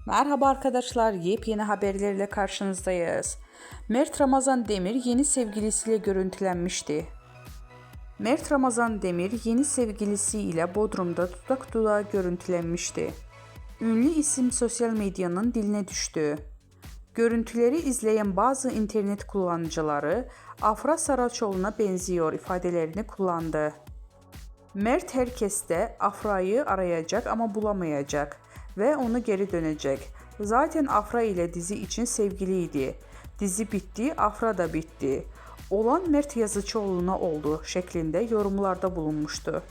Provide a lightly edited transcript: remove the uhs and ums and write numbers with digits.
Merhaba arkadaşlar, yepyeni haberlerle karşınızdayız. Mert Ramazan Demir yeni sevgilisiyle görüntülenmişti. Mert Ramazan Demir yeni sevgilisiyle Bodrum'da dudak dudağa görüntülenmişti. Ünlü isim sosyal medyanın diline düştü. Görüntüleri izleyen bazı internet kullanıcıları Afra Saraçoğlu'na benziyor ifadelerini kullandı. Mert herkeste Afra'yı arayacak ama bulamayacak ve onu geri dönecek. Zaten Afra ile dizi için sevgiliydi. Dizi bitti, Afra da bitti. Olan Mert Yazıcıoğlu'na oldu şeklinde yorumlarda bulunmuştu.